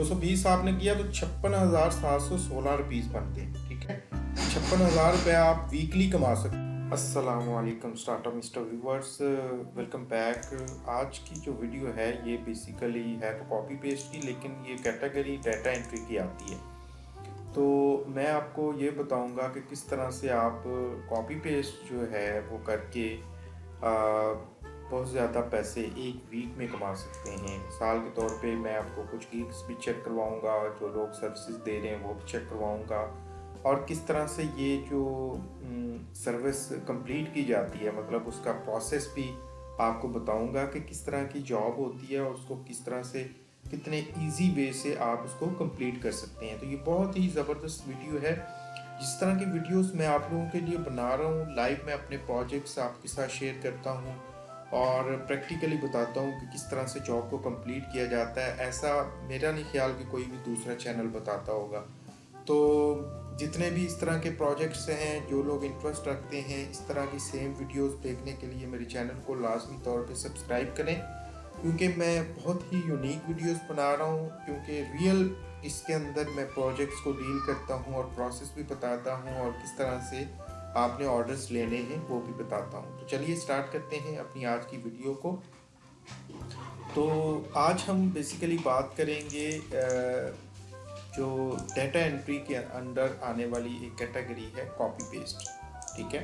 220 आपने किया तो 56,716 रुपीज़ बनते हैं। ठीक है, 56,000 रुपये आप वीकली कमा सकते हैं। अस्सलामुअलैकुम startup mister viewers, welcome back. आज की जो वीडियो है ये बेसिकली है तो कॉपी पेस्ट की, लेकिन ये कैटेगरी डाटा एंट्री की आती है। तो मैं आपको ये बताऊंगा कि किस तरह से आप कॉपी पेस्ट जो है वो करके बहुत ज़्यादा पैसे एक वीक में कमा सकते हैं। मिसाल के तौर पे मैं आपको कुछ गिग्स भी चेक करवाऊंगा, जो लोग सर्विसेज दे रहे हैं वो भी चेक करवाऊंगा, और किस तरह से ये जो सर्विस कंप्लीट की जाती है, मतलब उसका प्रोसेस भी आपको बताऊंगा कि किस तरह की जॉब होती है और उसको किस तरह से कितने इजी वे से आप उसको कंप्लीट कर सकते हैं। तो ये बहुत ही ज़बरदस्त वीडियो है। जिस तरह की वीडियोस मैं आप लोगों के लिए बना रहा हूँ, लाइव में अपने प्रोजेक्ट्स आपके साथ शेयर करता हूँ और प्रैक्टिकली बताता हूँ कि किस तरह से जॉब को कंप्लीट किया जाता है। ऐसा मेरा नहीं ख्याल कि कोई भी दूसरा चैनल बताता होगा। तो जितने भी इस तरह के प्रोजेक्ट्स हैं, जो लोग इंटरेस्ट रखते हैं इस तरह की सेम वीडियोस देखने के लिए, मेरे चैनल को लाजमी तौर पे सब्सक्राइब करें, क्योंकि मैं बहुत ही यूनिक वीडियोस बना रहा हूँ। क्योंकि रियल इसके अंदर मैं प्रोजेक्ट्स को डील करता हूँ और प्रोसेस भी बताता हूँ और किस तरह से आपने ऑर्डर्स लेने हैं वो भी बताता हूँ। तो चलिए स्टार्ट करते हैं अपनी आज की वीडियो को। तो आज हम बेसिकली बात करेंगे जो डाटा एंट्री के अंडर आने वाली एक कैटेगरी है कॉपी पेस्ट। ठीक है,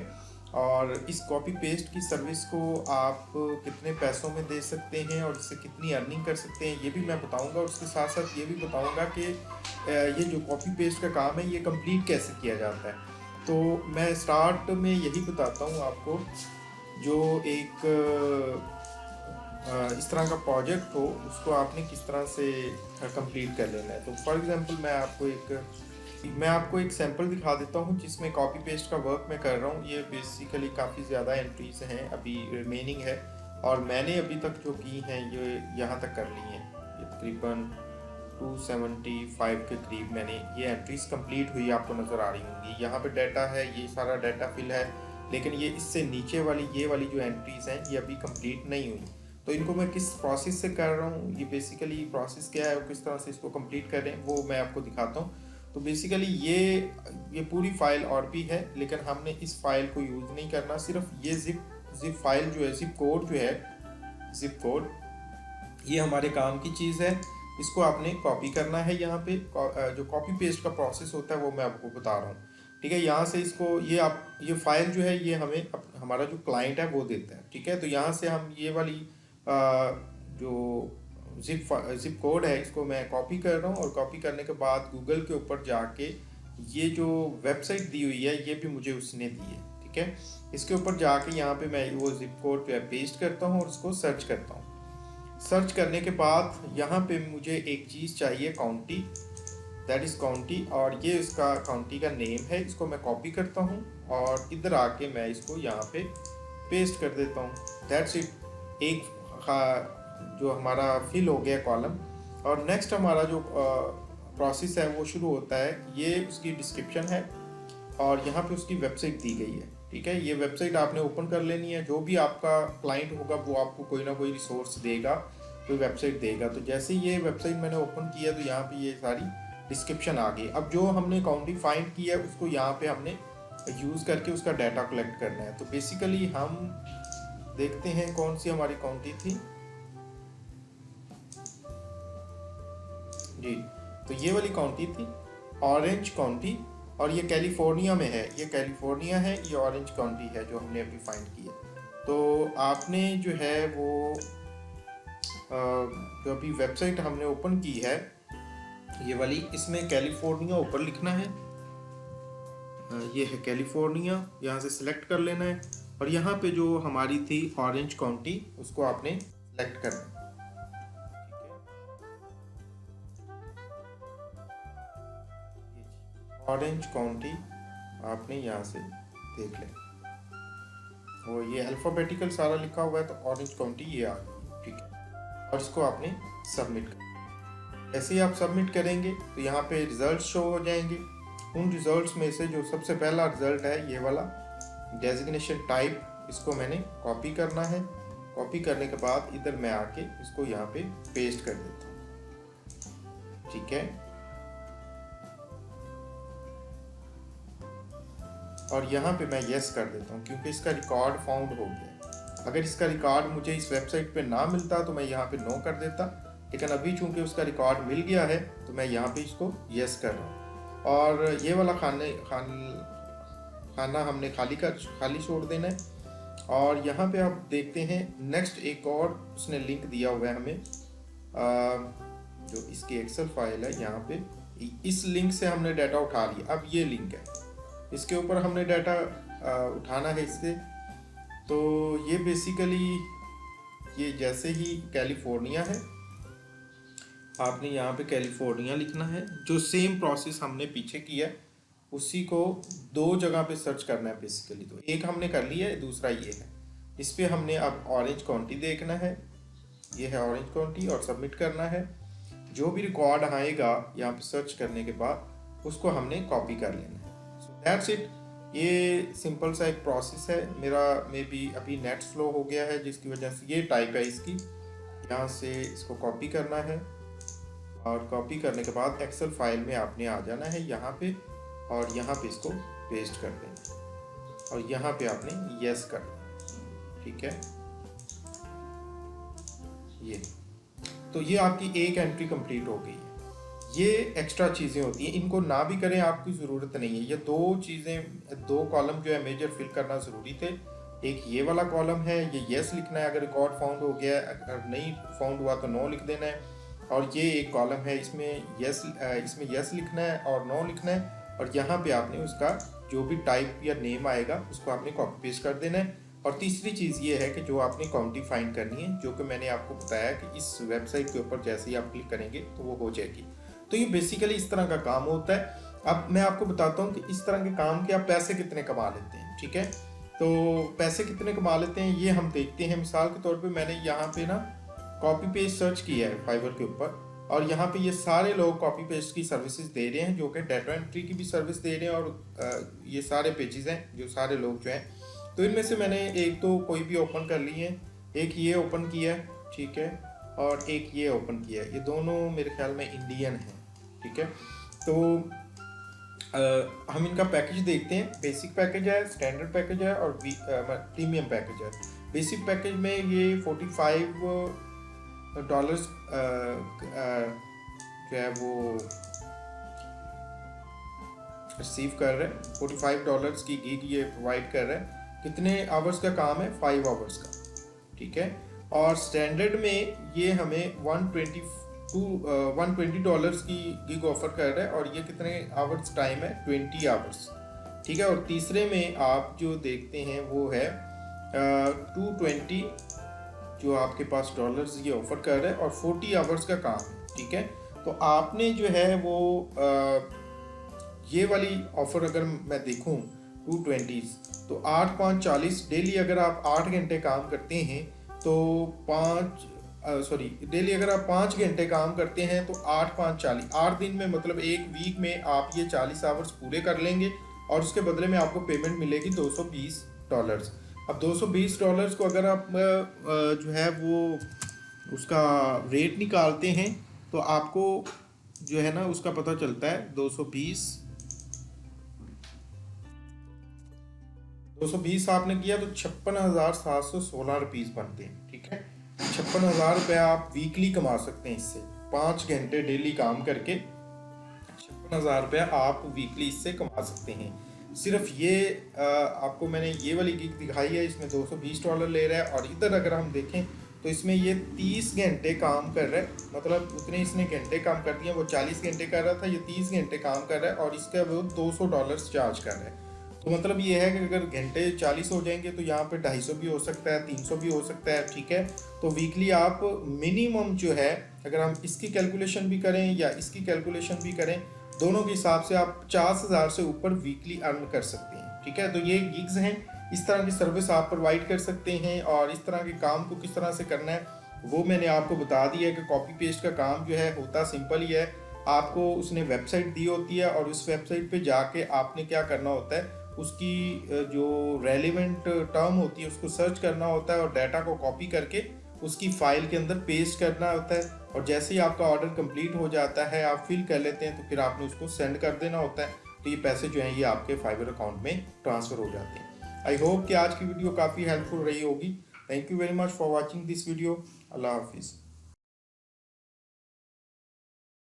और इस कॉपी पेस्ट की सर्विस को आप कितने पैसों में दे सकते हैं और इससे कितनी अर्निंग कर सकते हैं ये भी मैं बताऊंगा। और उसके साथ साथ ये भी बताऊंगा कि ये जो कॉपी पेस्ट का काम है ये कंप्लीट कैसे किया जाता है। तो मैं स्टार्ट में यही बताता हूँ आपको, जो एक इस तरह का प्रोजेक्ट हो उसको आपने किस तरह से कंप्लीट कर लेना है। तो फॉर एग्जांपल मैं आपको एक सैंपल दिखा देता हूँ जिसमें कॉपी पेस्ट का वर्क मैं कर रहा हूँ। ये बेसिकली काफ़ी ज़्यादा एंट्रीज हैं अभी रिमेनिंग है, और मैंने अभी तक जो की हैं ये यहाँ तक कर ली हैं। ये तकरीबन 275 के करीब मैंने ये एंट्रीज कंप्लीट हुई आपको नज़र आ रही होंगी। यहाँ पे डाटा है, ये सारा डाटा फिल है, लेकिन ये इससे नीचे वाली ये वाली जो एंट्रीज हैं ये अभी कंप्लीट नहीं हुई। तो इनको मैं किस प्रोसेस से कर रहा हूँ, ये बेसिकली प्रोसेस क्या है और किस तरह से इसको कंप्लीट कर रहे हैं वो मैं आपको दिखाता हूँ। तो बेसिकली ये पूरी फाइल और भी है, लेकिन हमने इस फाइल को यूज़ नहीं करना। सिर्फ ये जिप फाइल जो है, जिप कोड जो है, जिप कोड ये हमारे काम की चीज़ है। इसको आपने कॉपी करना है। यहाँ पे जो कॉपी पेस्ट का प्रोसेस होता है वो मैं आपको बता रहा हूँ। ठीक है, यहाँ से इसको ये फाइल जो है ये हमें हमारा जो क्लाइंट है वो देता है। ठीक है, तो यहाँ से हम ये वाली जो जिप कोड है इसको मैं कॉपी कर रहा हूँ, और कॉपी करने के बाद गूगल के ऊपर जाके ये जो वेबसाइट दी हुई है ये भी मुझे उसने दी है। ठीक है, इसके ऊपर जाके यहाँ पे मैं वो जिप कोड पे पेस्ट करता हूँ और उसको सर्च करता हूँ। सर्च करने के बाद यहाँ पे मुझे एक चीज़ चाहिए, काउंटी, दैट इज़ काउंटी, और ये इसका काउंटी का नेम है। इसको मैं कॉपी करता हूँ और इधर आके मैं इसको यहाँ पे पेस्ट कर देता हूँ। That's it. एक जो हमारा फिल हो गया कॉलम, और नेक्स्ट हमारा जो प्रोसेस है वो शुरू होता है। ये उसकी डिस्क्रिप्शन है और यहाँ पे उसकी वेबसाइट दी गई है। ठीक है, ये वेबसाइट आपने ओपन कर लेनी है। जो भी आपका क्लाइंट होगा वो आपको कोई ना कोई रिसोर्स देगा, कोई वेबसाइट देगा। तो जैसे ये वेबसाइट मैंने ओपन किया तो यहाँ पे ये सारी डिस्क्रिप्शन आ गई। अब जो हमने काउंटी फाइंड किया है उसको यहाँ पे हमने यूज़ करके उसका डाटा कलेक्ट करना है। तो बेसिकली हम देखते हैं कौन सी हमारी काउंटी थी जी। तो ये वाली काउंटी थी ऑरेंज काउंटी, और ये कैलिफोर्निया में है। ये कैलिफोर्निया है, ये ऑरेंज काउंटी है जो हमने अभी फाइंड किया। तो आपने जो है वो जो अभी वेबसाइट हमने ओपन की है ये वाली, इसमें कैलिफोर्निया ऊपर लिखना है। ये है कैलिफोर्निया, यहाँ से सिलेक्ट कर लेना है, और यहाँ पे जो हमारी थी ऑरेंज काउंटी उसको आपने सेलेक्ट करना है। ऑरेंज काउंटी आपने यहाँ से देख लें, वो ये अल्फ़ाबेटिकल सारा लिखा हुआ है, तो ऑरेंज काउंटी ये आ गई। ठीक है, और इसको आपने सबमिट कर, ऐसे ही आप सबमिट करेंगे तो यहाँ पे रिजल्ट शो हो जाएंगे। उन रिजल्ट्स में से जो सबसे पहला रिजल्ट है ये वाला डेजिग्नेशन टाइप, इसको मैंने कॉपी करना है। कॉपी करने के बाद इधर मैं आके इसको यहाँ पे पेस्ट कर देता हूँ। ठीक है। और यहाँ पे मैं यस कर देता हूँ क्योंकि इसका रिकॉर्ड फाउंड हो गया है। अगर इसका रिकॉर्ड मुझे इस वेबसाइट पे ना मिलता तो मैं यहाँ पे नो कर देता, लेकिन अभी चूंकि उसका रिकॉर्ड मिल गया है तो मैं यहाँ पे इसको यस कर रहा हूँ। और ये वाला खाना हमने खाली छोड़ देना है। और यहाँ पे आप देखते हैं नेक्स्ट एक और उसने लिंक दिया हुआ है हमें, जो इसकी एक्सेल फाइल है। यहाँ पे इस लिंक से हमने डाटा उठा लिया। अब ये लिंक है, इसके ऊपर हमने डाटा उठाना है इससे। तो ये बेसिकली ये जैसे ही कैलिफोर्निया है, आपने यहाँ पे कैलिफोर्निया लिखना है। जो सेम प्रोसेस हमने पीछे किया उसी को दो जगह पे सर्च करना है बेसिकली। तो एक हमने कर लिया है, दूसरा ये है। इस पे हमने अब ऑरेंज काउंटी देखना है, ये है ऑरेंज काउंटी, और सबमिट करना है। जो भी रिकॉर्ड आएगा यहाँ पे सर्च करने के बाद उसको हमने कॉपी कर लेना है। So that's it. ये सिंपल सा एक प्रोसेस है। मेरा मे बी अभी नेट स्लो हो गया है जिसकी वजह से ये टाइप है इसकी। यहाँ से इसको कॉपी करना है और कॉपी करने के बाद एक्सेल फाइल में आपने आ जाना है यहाँ पे, और यहाँ पे इसको पेस्ट कर देना है और यहाँ पे आपने यस कर देना। ठीक है, ये तो ये आपकी एक एंट्री कंप्लीट हो गई है। ये एक्स्ट्रा चीज़ें होती हैं, इनको ना भी करें आपकी ज़रूरत नहीं है। ये दो कॉलम जो है मेजर फिल करना ज़रूरी थे। एक ये वाला कॉलम है, ये यस लिखना है अगर रिकॉर्ड फाउंड हो गया, अगर नहीं फाउंड हुआ तो नो लिख देना है। और ये एक कॉलम है, इसमें यस लिखना है और नो लिखना है। और यहाँ पे आपने उसका जो भी टाइप या नेम आएगा उसको आपने कॉपी पेस्ट कर देना है। और तीसरी चीज़ ये है कि जो आपने काउंटी फाइंड करनी है, जो कि मैंने आपको बताया कि इस वेबसाइट के ऊपर जैसे ही आप क्लिक करेंगे तो वो हो जाएगी। तो ये बेसिकली इस तरह का काम होता है। अब मैं आपको बताता हूँ कि इस तरह के काम के आप पैसे कितने कमा लेते हैं। ठीक है, तो पैसे कितने कमा लेते हैं ये हम देखते हैं। मिसाल के तौर पे मैंने यहाँ पे ना कॉपी पेस्ट सर्च किया है फाइवर के ऊपर, और यहाँ पे ये सारे लोग कॉपी पेस्ट की सर्विसेज दे रहे हैं, जो कि डाटा एंट्री की भी सर्विस दे रहे हैं। और ये सारे पेजेस हैं जो सारे लोग जो हैं। तो इनमें से मैंने एक तो कोई भी ओपन कर ली है, एक ये ओपन किया है, ठीक है, और एक ये ओपन किया है। ये दोनों मेरे ख्याल में इंडियन हैं। ठीक है, तो हम इनका पैकेज देखते हैं। बेसिक पैकेज है, स्टैंडर्ड पैकेज है और प्रीमियम पैकेज है। बेसिक पैकेज में ये $45 जो है वो रिसीव कर रहे हैं। $45 की गीग ये प्रोवाइड कर रहे हैं। कितने आवर्स का काम है? 5 आवर्स का। ठीक है, और स्टैंडर्ड में ये हमें $120 की गिग ऑफर कर रहा है, और ये कितने आवर्स टाइम है? 20 आवर्स। ठीक है, और तीसरे में आप जो देखते हैं वो है 220 जो आपके पास डॉलर्स ये ऑफर कर रहा है, और 40 आवर्स का काम है। ठीक है, तो आपने जो है वो ये वाली ऑफर अगर मैं देखूं 220, तो 8 5 40 डेली अगर आप 8 घंटे काम करते हैं तो डेली अगर आप 5 घंटे काम करते हैं तो 8 5 40, 8 दिन में, मतलब एक वीक में आप ये 40 आवर्स पूरे कर लेंगे, और उसके बदले में आपको पेमेंट मिलेगी $220। अब $220 को अगर आप जो है वो उसका रेट निकालते हैं तो आपको जो है ना उसका पता चलता है। 220 आपने किया तो 56,716 रुपीज़ बनते हैं। ठीक है, 56,000 रुपये आप वीकली कमा सकते हैं इससे। 5 घंटे डेली काम करके 56,000 रुपये आप वीकली इससे कमा सकते हैं। सिर्फ ये आपको मैंने ये वाली गिग दिखाई है, इसमें $220 ले रहा है। और इधर अगर हम देखें तो इसमें ये 30 घंटे काम कर रहा है, मतलब उतने इसने घंटे काम कर दिए। वो 40 घंटे कर रहा था, ये 30 घंटे काम कर रहा है, और इसका वो $200 चार्ज कर रहा है। तो मतलब ये है कि अगर घंटे 40 हो जाएंगे तो यहाँ पे 250 भी हो सकता है, 300 भी हो सकता है। ठीक है, तो वीकली आप मिनिमम जो है, अगर हम इसकी कैलकुलेशन भी करें या इसकी कैलकुलेशन भी करें, दोनों के हिसाब से आप 50,000 से ऊपर वीकली अर्न कर सकते हैं। ठीक है, तो ये गिग्स हैं, इस तरह की सर्विस आप प्रोवाइड कर सकते हैं। और इस तरह के काम को किस तरह से करना है वो मैंने आपको बता दिया है कि कॉपी पेस्ट का काम जो है होता सिंपल ही है। आपको उसने वेबसाइट दी होती है, और उस वेबसाइट पे जाके आपने क्या करना होता है, उसकी जो रेलिवेंट टर्म होती है उसको सर्च करना होता है, और डाटा को कॉपी करके उसकी फ़ाइल के अंदर पेस्ट करना होता है, और जैसे ही आपका ऑर्डर कंप्लीट हो जाता है, आप फिल कर लेते हैं, तो फिर आपने उसको सेंड कर देना होता है। तो ये पैसे जो हैं ये आपके फाइबर अकाउंट में ट्रांसफ़र हो जाते हैं। आई होप कि आज की वीडियो काफ़ी हेल्पफुल रही होगी। Thank you very much for watching this video. अल्लाह हाफिज़।